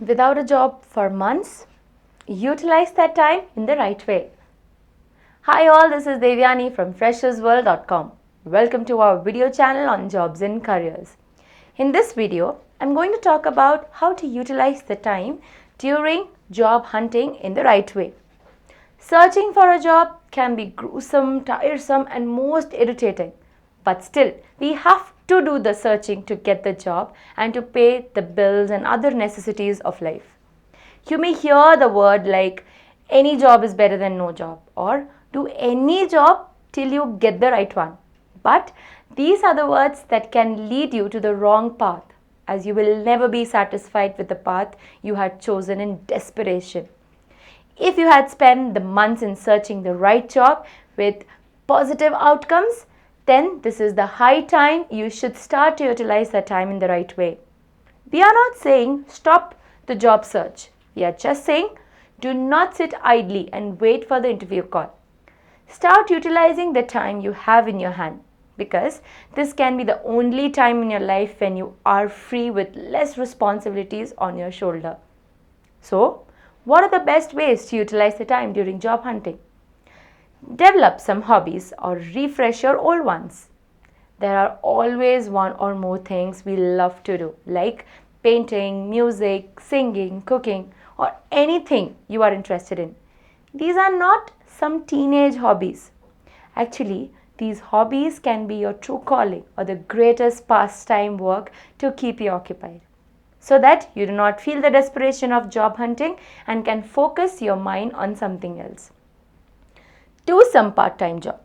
without a job for months? Utilize that time in the right way. Hi all, this is Devyani from freshersworld.com. Welcome to our video channel on jobs and careers. In this video, I'm going to talk about how to utilize the time during job hunting in the right way. Searching for a job can be gruesome, tiresome and most irritating. But still, we have to do the searching to get the job and to pay the bills and other necessities of life. You may hear the word like any job is better than no job or do any job till you get the right one. But these are the words that can lead you to the wrong path, as you will never be satisfied with the path you had chosen in desperation. If you had spent the months in searching the right job with positive outcomes, then this is the high time you should start to utilize that time in the right way. We are not saying stop the job search. We are just saying do not sit idly and wait for the interview call. Start utilizing the time you have in your hand, because this can be the only time in your life when you are free with less responsibilities on your shoulder. So, what are the best ways to utilize the time during job hunting? Develop some hobbies or refresh your old ones. There are always one or more things we love to do, like painting, music, singing, cooking, or anything you are interested in. These are not some teenage hobbies. Actually, these hobbies can be your true calling or the greatest pastime work to keep you occupied, so that you do not feel the desperation of job hunting and can focus your mind on something else. Do some part-time job.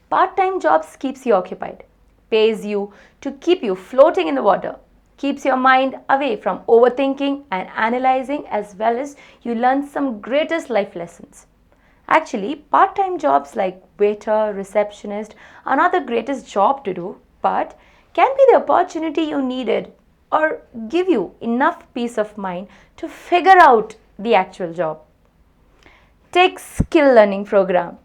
Part-time jobs keeps you occupied, pays you to keep you floating in the water, keeps your mind away from overthinking and analyzing, as well as you learn some greatest life lessons. Actually, part-time jobs like waiter, receptionist are not the greatest job to do, but can be the opportunity you needed or give you enough peace of mind to figure out the actual job. Take skill learning program.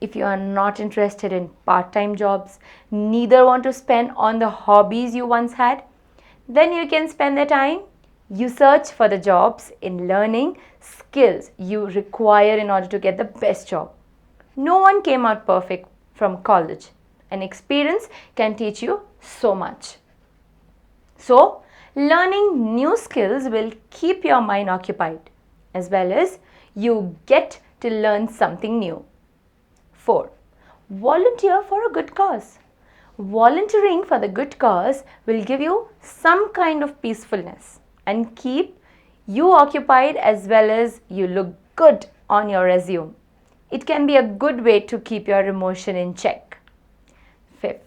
If you are not interested in part-time jobs, neither want to spend on the hobbies you once had, then you can spend the time you search for the jobs in learning skills you require in order to get the best job. No one came out perfect from college, and experience can teach you so much. So, learning new skills will keep your mind occupied, as well as you get to learn something new. 4. Volunteer for a good cause. Volunteering for the good cause will give you some kind of peacefulness and keep you occupied, as well as you look good on your resume. It can be a good way to keep your emotion in check. 5th,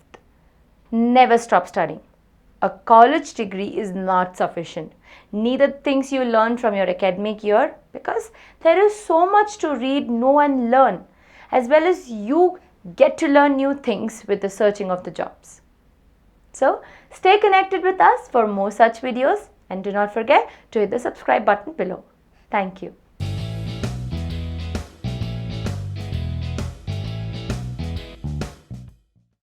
never stop studying. A college degree is not sufficient. Neither things you learn from your academic year, because there is so much to read, know and learn, as well as you get to learn new things with the searching of the jobs. So, stay connected with us for more such videos, and do not forget to hit the subscribe button below. Thank you.